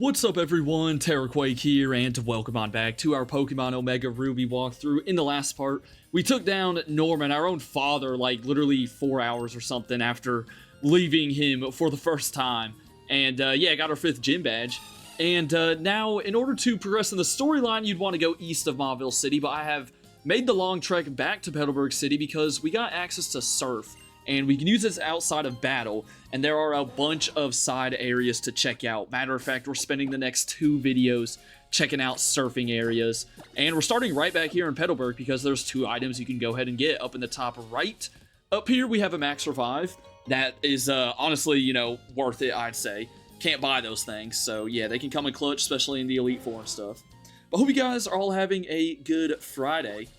What's up everyone, Terraquake here, and welcome on back to our Pokemon Omega Ruby walkthrough. In the last part, we took down Norman, our own father, like literally 4 hours or something after leaving him for the first time. And yeah, got our 5th gym badge. And now, in order to progress in the storyline, you'd want to go east of Mauville City, but I have made the long trek back to Petalburg City because we got access to Surf. And we can use this outside of battle, and there are a bunch of side areas to check out. Matter of fact, we're spending the next 2 videos checking out surfing areas. And we're starting right back here in Petalburg because there's 2 items you can go ahead and get up in the top right. Up here, we have a Max Revive. That is, honestly, you know, worth it, I'd say. Can't buy those things, so yeah, they can come in clutch, especially in the Elite Four and stuff. But hope you guys are all having a good Friday.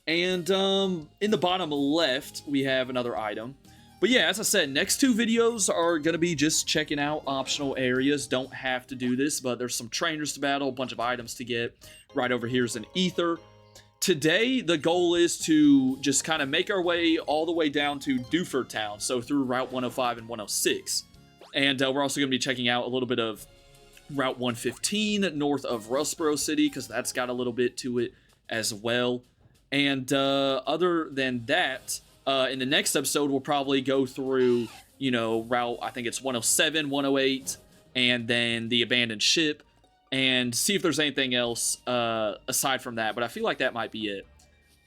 And in the bottom left, we have another item. But yeah, as I said, next 2 videos are going to be just checking out optional areas. Don't have to do this, but there's some trainers to battle, a bunch of items to get. Right over here is an Ether. Today, the goal is to just kind of make our way all the way down to Detour Town, so through Route 105 and 106. And we're also going to be checking out a little bit of Route 115 north of Rustboro City, because that's got a little bit to it as well. And other than that, in the next episode, we'll probably go through, you know, route, I think it's 107, 108, and then the abandoned ship, and see if there's anything else aside from that. But I feel like that might be it.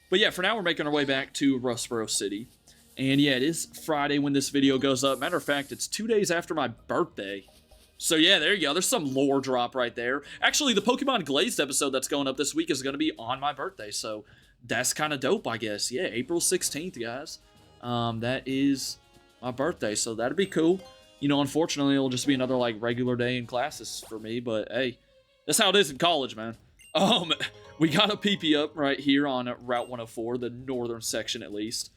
But yeah, for now, we're making our way back to Rustboro City. And yeah, it is Friday when this video goes up. Matter of fact, it's 2 days after my birthday. So yeah, there you go. There's some lore drop right there. Actually, the Pokemon Glazed episode that's going up this week is going to be on my birthday, so that's kind of dope, I guess. Yeah, April 16th, guys. That is my birthday, so that'd be cool. You know, unfortunately, it'll just be another, like, regular day in classes for me, but hey, that's how it is in college, man. We got a PP up right here on Route 104, the northern section at least.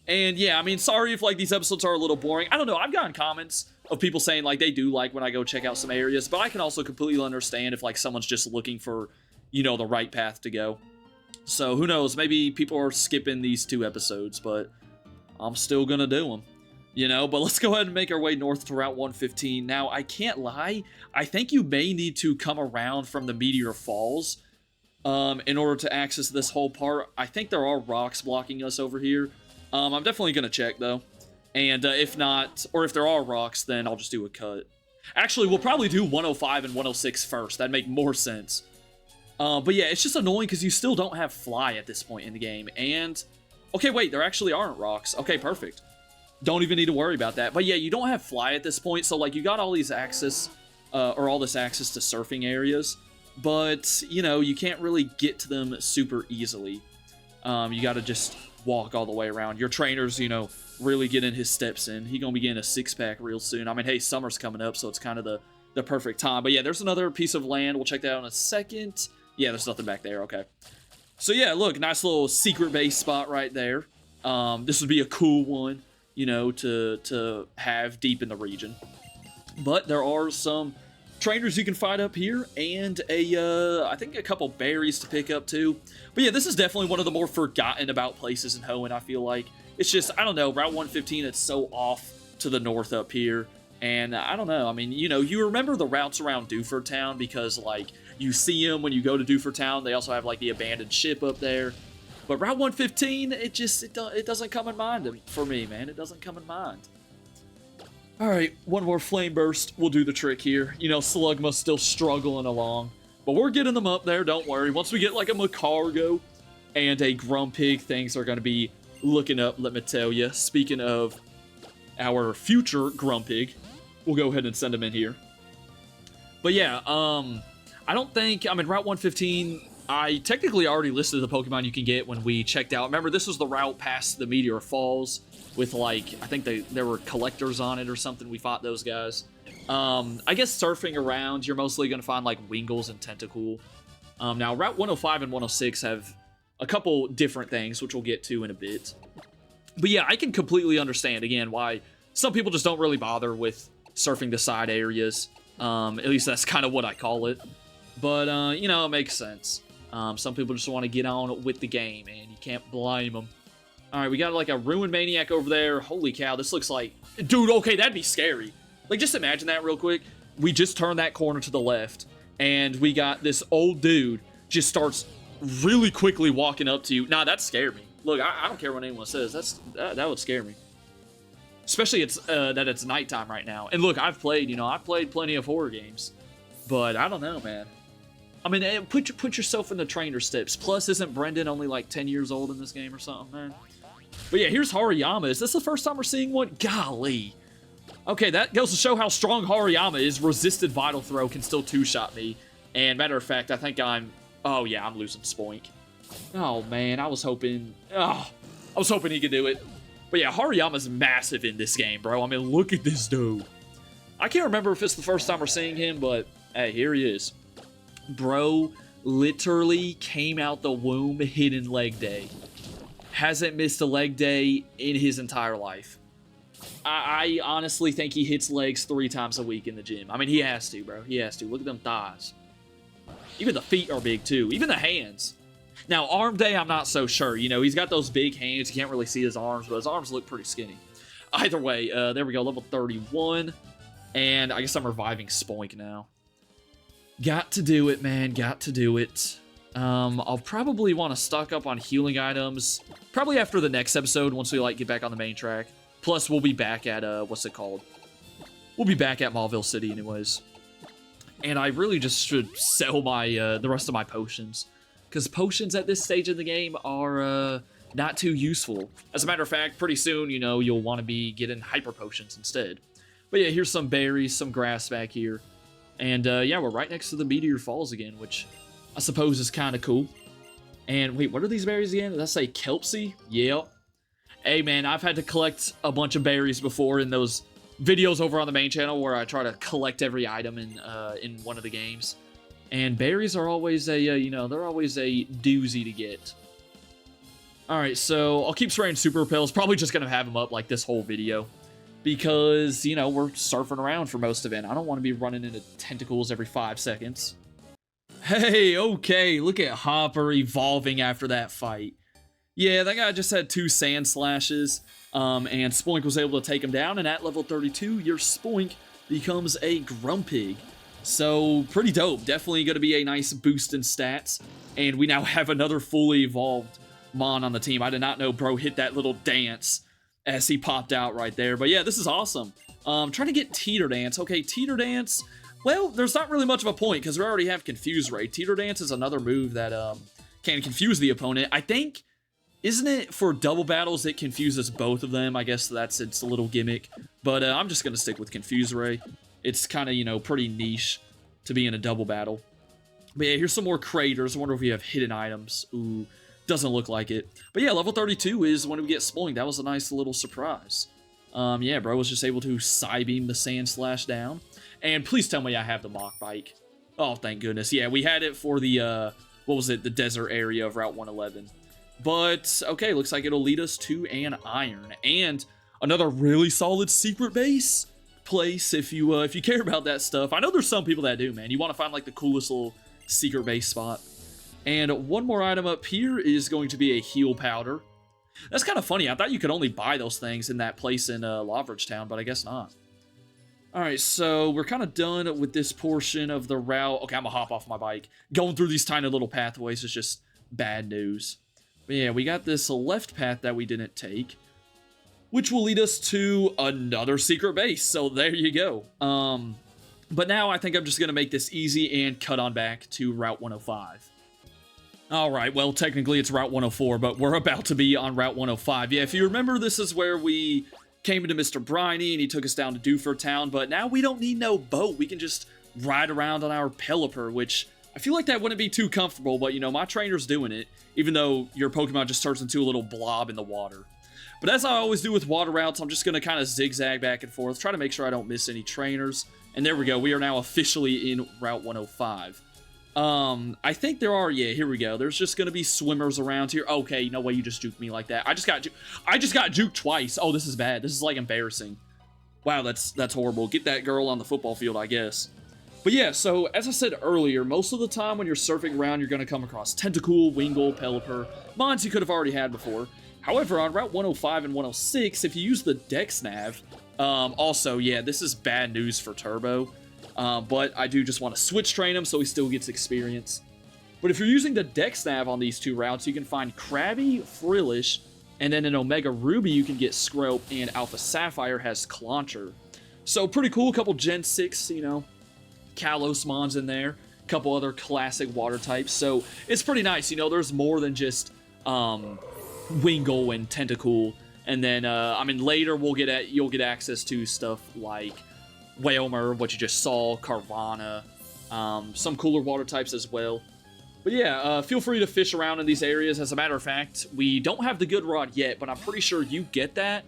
And yeah, I mean, sorry if, like, these episodes are a little boring. I don't know, I've gotten comments of people saying, like, they do like when I go check out some areas, but I can also completely understand if, like, someone's just looking for, you know, the right path to go. So, who knows, maybe people are skipping these 2 episodes, but I'm still gonna do them, you know? But let's go ahead and make our way north to Route 115. Now, I can't lie, I think you may need to come around from the Meteor Falls in order to access this whole part. I think there are rocks blocking us over here. I'm definitely gonna check, though. And if not, or if there are rocks, then I'll just do a cut. Actually, we'll probably do 105 and 106 first. That'd make more sense. But yeah, it's just annoying because you still don't have Fly at this point in the game. And, okay, wait, there actually aren't rocks. Okay, perfect. Don't even need to worry about that. But yeah, you don't have Fly at this point. So, like, you got all these access, or all this access to surfing areas. But, you know, you can't really get to them super easily. You got to just walk all the way around. Your trainer's, you know, really getting his steps in. He gonna be getting a 6-pack real soon. I mean, hey, summer's coming up, so it's kind of the perfect time. But yeah, there's another piece of land. We'll check that out in a second. Yeah, there's nothing back there. Okay. So yeah, look, nice little secret base spot right there. This would be a cool one, you know, to have deep in the region. But there are some trainers you can fight up here, and I think a couple berries to pick up too. But yeah, this is definitely one of the more forgotten about places in Hoenn, I feel like. It's just, I don't know, Route 115, it's so off to the north up here. And I don't know, I mean, you know, you remember the routes around Dewford Town because, like, you see them when you go to Dewford Town. They also have, like, the abandoned ship up there. But Route 115, it doesn't come in mind for me, man. It doesn't come in mind. Alright, one more Flame Burst will do the trick here. You know, Slugma's still struggling along. But we're getting them up there, don't worry. Once we get, like, a Macargo and a Grumpig, things are going to be looking up, let me tell you. Speaking of our future Grumpig, we'll go ahead and send him in here. But yeah, I don't think, I mean, Route 115, I technically already listed the Pokemon you can get when we checked out. Remember, this was the route past the Meteor Falls with, like, I think there were collectors on it or something. We fought those guys. I guess surfing around, you're mostly going to find, like, Wingles and Tentacool. Now, Route 105 and 106 have a couple different things, which we'll get to in a bit. But yeah, I can completely understand, again, why some people just don't really bother with surfing the side areas. At least that's kind of what I call it. But, you know, it makes sense. Some people just want to get on with the game, and you can't blame them. Alright, we got, like, a Ruin Maniac over there. Holy cow, this looks like... Dude, okay, that'd be scary. Like, just imagine that real quick. we just turned that corner to the left, and we got this old dude just starts really quickly walking up to you. Nah, that scared me. Look, I don't care what anyone says. That would scare me. Especially that it's nighttime right now. And look, I've played plenty of horror games. But I don't know, man. I mean, put yourself in the trainer's steps. Plus, isn't Brendan only like 10 years old in this game or something, man? But yeah, here's Hariyama. Is this the first time we're seeing one? Golly. Okay, that goes to show how strong Hariyama is. Resisted Vital Throw can still two-shot me. And matter of fact, I think oh yeah, I'm losing Spoink. Oh man, I was hoping he could do it. But yeah, Hariyama's massive in this game, bro. I mean, look at this dude. I can't remember if it's the first time we're seeing him, but hey, here he is. Bro literally came out the womb hidden leg day. Hasn't missed a leg day in his entire life. I honestly think he hits legs 3 times a week in the gym. I mean, he has to, bro. He has to. Look at them thighs. Even the feet are big, too. Even the hands. Now, arm day, I'm not so sure. You know, he's got those big hands. You can't really see his arms, but his arms look pretty skinny. Either way, there we go. Level 31. And I guess I'm reviving Spoink now. Got to do it, man. Got to do it. I'll probably want to stock up on healing items. Probably after the next episode, once we, like, get back on the main track. Plus, we'll be back at, what's it called? We'll be back at Mauville City anyways. And I really just should sell my, the rest of my potions. Because potions at this stage of the game are, not too useful. As a matter of fact, pretty soon, you know, you'll want to be getting hyper potions instead. But yeah, here's some berries, some grass back here. And, yeah, we're right next to the Meteor Falls again, which I suppose is kind of cool. And, wait, what are these berries again? Did I say Kelpsy? Yep. Hey, man, I've had to collect a bunch of berries before in those videos over on the main channel where I try to collect every item in one of the games. And berries are always a, you know, they're always a doozy to get. Alright, so I'll keep spraying Super Repels. Probably just going to have them up like this whole video. Because, you know, we're surfing around for most of it. I don't want to be running into tentacles every 5 seconds. Hey, okay, look at Hopper evolving after that fight. Yeah, that guy just had 2 sand slashes, and Spoink was able to take him down, and at level 32, your Spoink becomes a Grumpig. So, pretty dope. Definitely going to be a nice boost in stats, and we now have another fully evolved Mon on the team. I did not know bro hit that little dance as he popped out right there, but yeah, this is awesome. Trying to get Teeter Dance. Okay, Teeter Dance, well, there's not really much of a point, because we already have Confuse Ray. Teeter Dance is another move that can confuse the opponent. I think, isn't it for double battles it confuses both of them? I guess that's its a little gimmick, but I'm just going to stick with Confuse Ray. It's kind of, you know, pretty niche to be in a double battle. But yeah, here's some more craters. I wonder if we have hidden items. Ooh, doesn't look like it. But yeah, level 32 is when we get Spoink. That was a nice little surprise. Yeah, bro was just able to Psybeam the Sand Slash down. And please tell me I have the Mach Bike. Oh, thank goodness. Yeah, we had it for the, what was it? The desert area of Route 111. But, okay, looks like it'll lead us to an iron. And another really solid secret base place if you care about that stuff. I know there's some people that do, man. You want to find, like, the coolest little secret base spot. And one more item up here is going to be a heal powder. That's kind of funny. I thought you could only buy those things in that place in Lawbridge Town, but I guess not. Alright, so we're kind of done with this portion of the route. Okay, I'm gonna hop off my bike. Going through these tiny little pathways is just bad news. But yeah, we got this left path that we didn't take, which will lead us to another secret base. So there you go. But now I think I'm just gonna make this easy and cut on back to Route 105. Alright, well, technically it's Route 104, but we're about to be on Route 105. Yeah, if you remember, this is where we came into Mr. Briny, and he took us down to Detour Town, but now we don't need no boat. We can just ride around on our Pelipper, which I feel like that wouldn't be too comfortable, but, you know, my trainer's doing it, even though your Pokemon just turns into a little blob in the water. But as I always do with water routes, I'm just going to kind of zigzag back and forth, try to make sure I don't miss any trainers. And there we go. We are now officially in Route 105. I think there are, yeah, here we go. There's just gonna be swimmers around here. Okay, no way you just juked me like that. I just got juked twice. Oh, this is bad. This is, like, embarrassing. Wow, that's horrible. Get that girl on the football field, I guess. But yeah, so, as I said earlier, most of the time when you're surfing around, you're gonna come across Tentacool, Wingull, Pelipper, mons you could have already had before. However, on Route 105 and 106, if you use the Dex Nav, also, yeah, this is bad news for Turbo. but I do just want to switch train him so he still gets experience. But if you're using the Dex Nav on these 2 routes, you can find Krabby, Frillish, and then in Omega Ruby, you can get Scrope, and Alpha Sapphire has Clauncher. So pretty cool, a couple Gen 6, you know, Kalos Mons in there, a couple other classic water types. So it's pretty nice, you know, there's more than just Wingull and Tentacool. And then, I mean, later you'll get access to stuff like Wailmer, what you just saw, Carvanha, some cooler water types as well. But yeah, feel free to fish around in these areas. As a matter of fact, we don't have the good rod yet, but I'm pretty sure you get that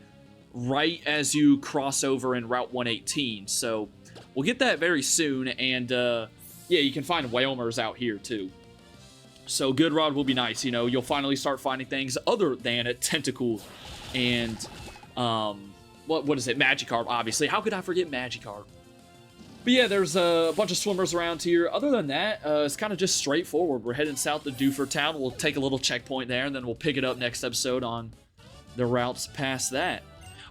right as you cross over in Route 118. So we'll get that very soon, and yeah, you can find Wailmers out here too. So good rod will be nice. You know, you'll finally start finding things other than a Tentacool and what is it? Magikarp, obviously. How could I forget Magikarp? But yeah, there's a bunch of swimmers around here. Other than that, it's kind of just straightforward. We're heading south to Detour Town. We'll take a little checkpoint there, and then we'll pick it up next episode on the routes past that.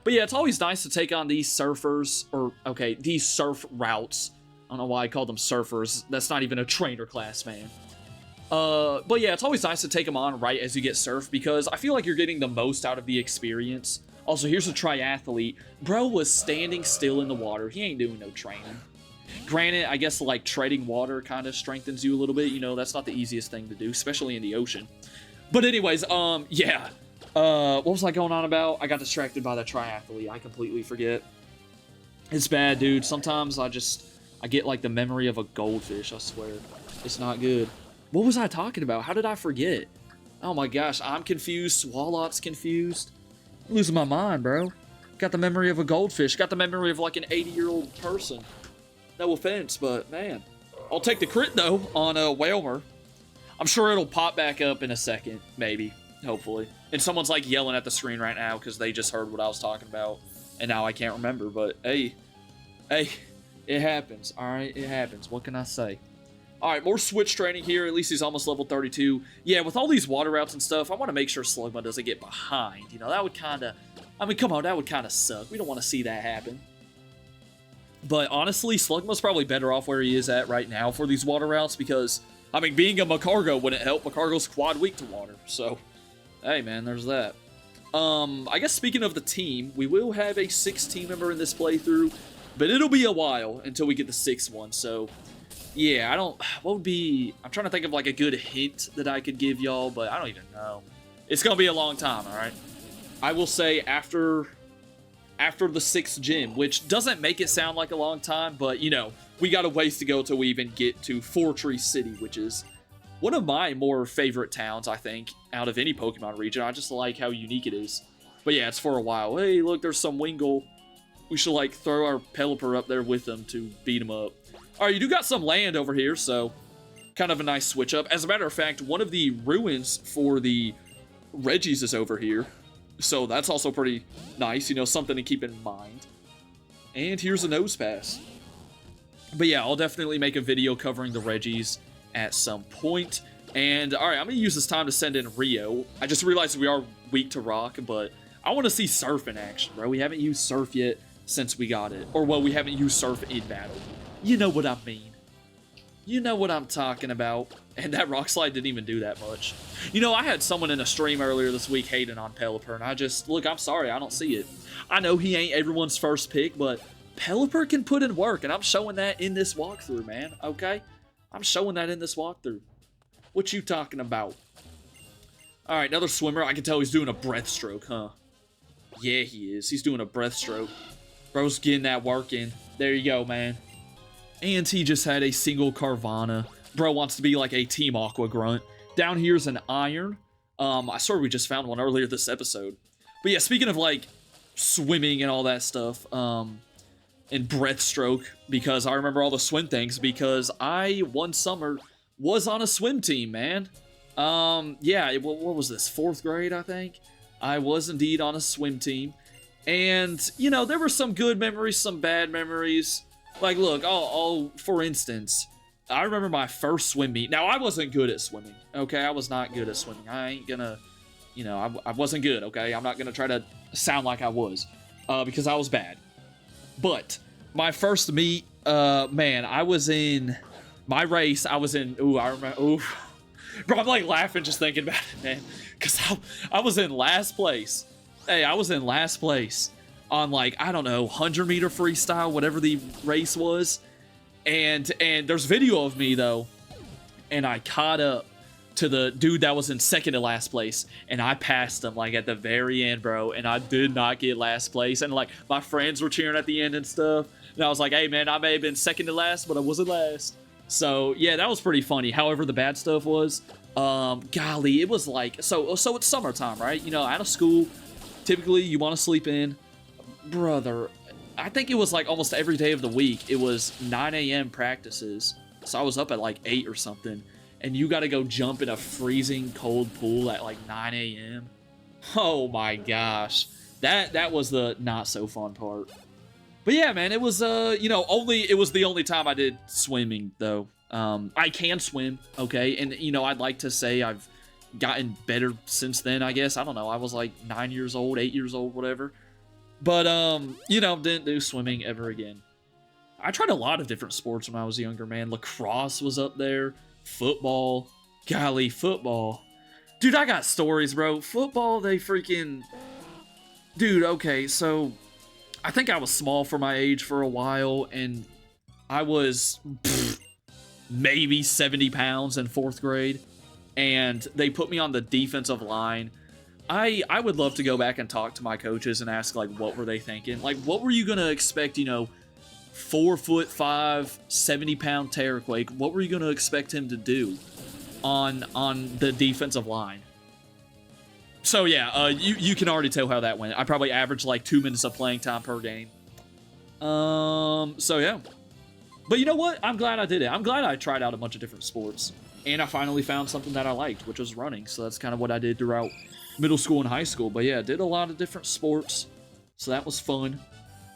But yeah, it's always nice to take on these surfers, or, okay, these surf routes. I don't know why I called them surfers. That's not even a trainer class, man. But yeah, it's always nice to take them on right as you get surf, because I feel like you're getting the most out of the experience. Also, here's a triathlete. Bro was standing still in the water. He ain't doing no training. Granted, I guess like treading water kind of strengthens you a little bit. You know, that's not the easiest thing to do, especially in the ocean. But anyways, yeah. What was I going on about? I got distracted by that triathlete. I completely forget. It's bad, dude. Sometimes I get like the memory of a goldfish, I swear. It's not good. What was I talking about? How did I forget? Oh my gosh, I'm confused. Swalot's confused. I'm losing my mind, bro. Got the memory of a goldfish. Got the memory of like an 80-year-old person. No offense, but man. I'll take the crit, though, on Wailmer. I'm sure it'll pop back up in a second, maybe. Hopefully. And someone's like yelling at the screen right now because they just heard what I was talking about. And now I can't remember, but hey, it happens, alright? It happens. What can I say? Alright, more switch training here. At least he's almost level 32. Yeah, with all these water routes and stuff, I want to make sure Slugma doesn't get behind. You know, that would kind of... I mean, come on, that would kind of suck. We don't want to see that happen. But honestly, Slugma's probably better off where he is at right now for these water routes because, I mean, being a Macargo wouldn't help. Macargo's quad weak to water, so... Hey, man, there's that. I guess speaking of the team, we will have a 6th team member in this playthrough, but it'll be a while until we get the 6th one, so... Yeah, what would be... I'm trying to think of, like, a good hint that I could give y'all, but I don't even know. It's gonna be a long time, alright? I will say after the 6th gym, which doesn't make it sound like a long time, but, you know, we got a ways to go till we even get to Fortree City, which is one of my more favorite towns, I think, out of any Pokemon region. I just like how unique it is. But yeah, it's for a while. Hey, look, there's some Wingull. We should, like, throw our Pelipper up there with them to beat him up. Alright, you do got some land over here, so kind of a nice switch up. As a matter of fact, one of the ruins for the Reggies is over here. So that's also pretty nice, you know, something to keep in mind. And here's a nose pass. But yeah, I'll definitely make a video covering the Reggies at some point. And alright, I'm going to use this time to send in Rio. I just realized we are weak to rock, but I want to see Surf in action, bro. We haven't used Surf yet since we got it. Or, well, we haven't used Surf in battle. You know what I mean. You know what I'm talking about. And that Rock Slide didn't even do that much. You know, I had someone in a stream earlier this week hating on Pelipper, and look, I'm sorry, I don't see it. I know he ain't everyone's first pick, but Pelipper can put in work, and I'm showing that in this walkthrough, man, okay? I'm showing that in this walkthrough. What you talking about? Alright, another swimmer. I can tell he's doing a breaststroke, huh? Yeah, he is. He's doing a breaststroke. Bro's getting that work in. There you go, man. And he just had a single Carvanha. Bro wants to be like a Team Aqua Grunt. Down here's an Iron. I swear we just found one earlier this episode. But yeah, speaking of like swimming and all that stuff, and breaststroke, because I remember all the swim things, because I, one summer, was on a swim team, man. Yeah, what was this, 4th grade, I think? I was indeed on a swim team. And, you know, there were some good memories, some bad memories. Like, look, for instance, I remember my first swim meet. Now, I wasn't good at swimming, okay? I was not good at swimming. I ain't gonna, you know, I wasn't good, okay? I'm not gonna try to sound like I was, because I was bad. But my first meet, man, I was in my race. I was in, ooh, I remember, ooh. Bro, I'm like laughing just thinking about it, man. Because I was in last place. Hey, I was in last place on like, I don't know, 100-meter freestyle, whatever the race was. And there's video of me, though. And I caught up to the dude that was in second to last place. And I passed him, like, at the very end, bro. And I did not get last place. And, like, my friends were cheering at the end and stuff. And I was like, hey, man, I may have been second to last, but I wasn't last. So, yeah, that was pretty funny. However, the bad stuff was, golly, it was like, so it's summertime, right? You know, out of school, typically you want to sleep in. Brother, I think it was like almost every day of the week. It was 9 a.m. practices. So I was up at like 8 or something. And you got to go jump in a freezing cold pool at like 9 a.m. Oh my gosh. That was the not so fun part. But yeah, man, it was, you know, it was the only time I did swimming, though. I can swim, okay? And, you know, I'd like to say I've gotten better since then, I guess. I don't know. I was like 9 years old, 8 years old, whatever. But, you know, didn't do swimming ever again. I tried a lot of different sports when I was younger, man. Lacrosse was up there. Football. Golly, football. Dude, I got stories, bro. Football, they freaking... Dude, okay, so... I think I was small for my age for a while, and I was maybe 70 pounds in 4th grade, and they put me on the defensive line. I would love to go back and talk to my coaches and ask, like, what were they thinking? Like, what were you going to expect, you know, 4'5", 70-pound Terraquake? What were you going to expect him to do on the defensive line? So yeah, you can already tell how that went. I probably averaged like 2 minutes of playing time per game. So yeah. But you know what? I'm glad I did it. I'm glad I tried out a bunch of different sports. And I finally found something that I liked, which was running. So that's kind of what I did throughout middle school and high school. But yeah, did a lot of different sports. So that was fun.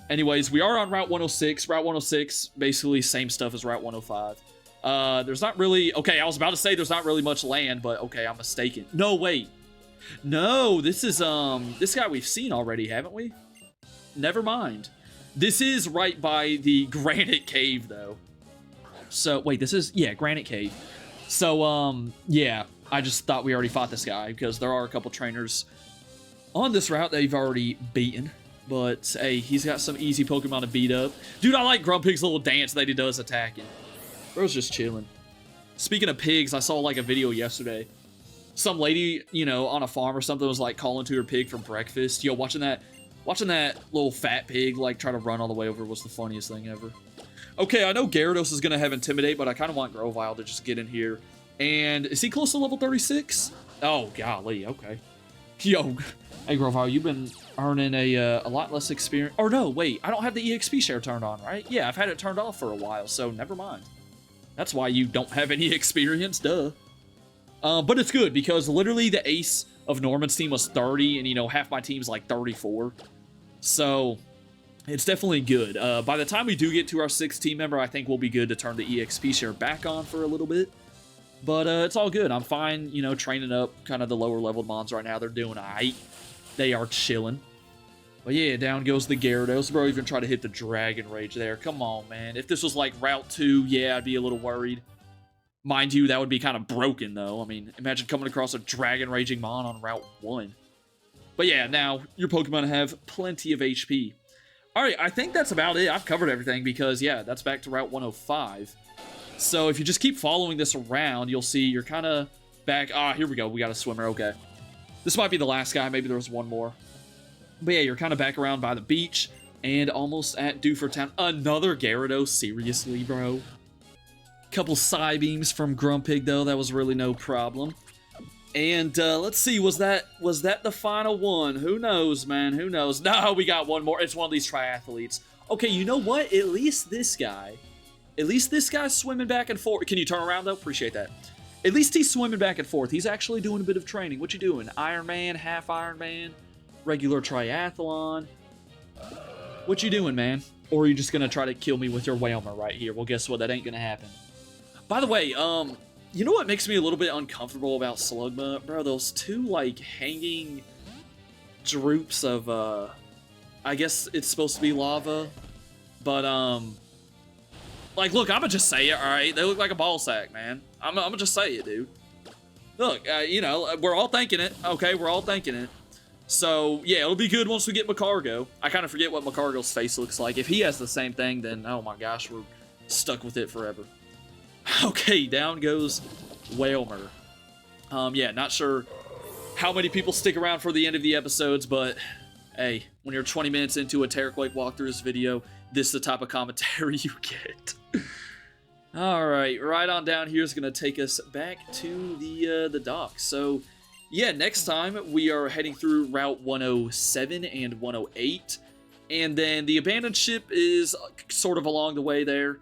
Anyways, we are on Route 106. Route 106, basically same stuff as Route 105. There's not really... Okay, I was about to say there's not really much land, but okay, I'm mistaken. No, wait. No, this is, this guy we've seen already, haven't we? Never mind. This is right by the Granite Cave, though. So, wait, this is, yeah, Granite Cave. So, yeah, I just thought we already fought this guy, because there are a couple trainers on this route that you've already beaten. But, hey, he's got some easy Pokemon to beat up. Dude, I like Grumpig's little dance that he does attacking. Bro's just chilling. Speaking of pigs, I saw, like, a video yesterday. Some lady, you know, on a farm or something was, like, calling to her pig for breakfast. Yo, watching that little fat pig, like, try to run all the way over was the funniest thing ever. Okay, I know Gyarados is going to have Intimidate, but I kind of want Grovyle to just get in here. And is he close to level 36? Oh, golly, okay. Yo, hey, Grovyle, you've been earning a lot less experience. Or no, wait, I don't have the EXP share turned on, right? Yeah, I've had it turned off for a while, so never mind. That's why you don't have any experience, duh. But it's good, because literally the ace of Norman's team was 30, and, you know, half my team's like 34. So, it's definitely good. By the time we do get to our 6th team member, I think we'll be good to turn the EXP share back on for a little bit. But, it's all good. I'm fine, you know, training up kind of the lower-leveled mons right now. They're doing aight. They are chilling. But yeah, down goes the Gyarados. Bro, even try to hit the Dragon Rage there. Come on, man. If this was like Route 2, yeah, I'd be a little worried. Mind you, that would be kind of broken, though. I mean, imagine coming across a Dragon Raging Mon on Route 1. But yeah, now, your Pokemon have plenty of HP. Alright, I think that's about it. I've covered everything because, yeah, that's back to Route 105. So if you just keep following this around, you'll see you're kind of back... Ah, here we go. We got a swimmer. Okay. This might be the last guy. Maybe there was one more. But yeah, you're kind of back around by the beach and almost at Detour Town. Another Gyarados? Seriously, bro? Couple Psybeams from Grumpig, though. That was really no problem. And let's see, was that the final one? Who knows, man? Who knows? No, we got one more. It's one of these triathletes. Okay, you know what? At least this guy's swimming back and forth. Can you turn around, though? Appreciate that. At least he's swimming back and forth. He's actually doing a bit of training. What you doing? Ironman, half Ironman, regular triathlon. What you doing, man? Or are you just gonna try to kill me with your Whalmer right here? Well, guess what? That ain't gonna happen. By the way, you know what makes me a little bit uncomfortable about Slugma? Bro, those two, like, hanging droops of, I guess it's supposed to be lava, but, Like, look, I'ma just say it, alright? They look like a ball sack, man. I'ma just say it, dude. Look, you know, we're all thinking it, okay? We're all thinking it. So, yeah, it'll be good once we get Macargo. I kind of forget what Macargo's face looks like. If he has the same thing, then, oh my gosh, we're stuck with it forever. Okay, down goes Whalmer. Yeah, not sure how many people stick around for the end of the episodes, but hey, when you're 20 minutes into a Terrorquake walkthrough's video, this is the type of commentary you get. Alright, right on down here is going to take us back to the dock. So, yeah, next time we are heading through Route 107 and 108, and then the abandoned ship is sort of along the way there.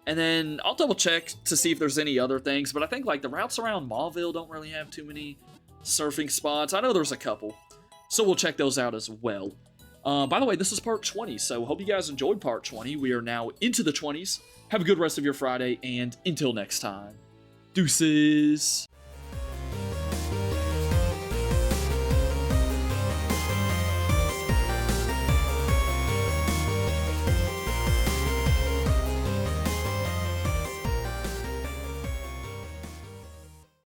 And then I'll double check to see if there's any other things, but I think like the routes around Mauville don't really have too many surfing spots. I know there's a couple, so we'll check those out as well. By the way, this is part 20, so hope you guys enjoyed part 20. We are now into the 20s. Have a good rest of your Friday, and until next time, deuces.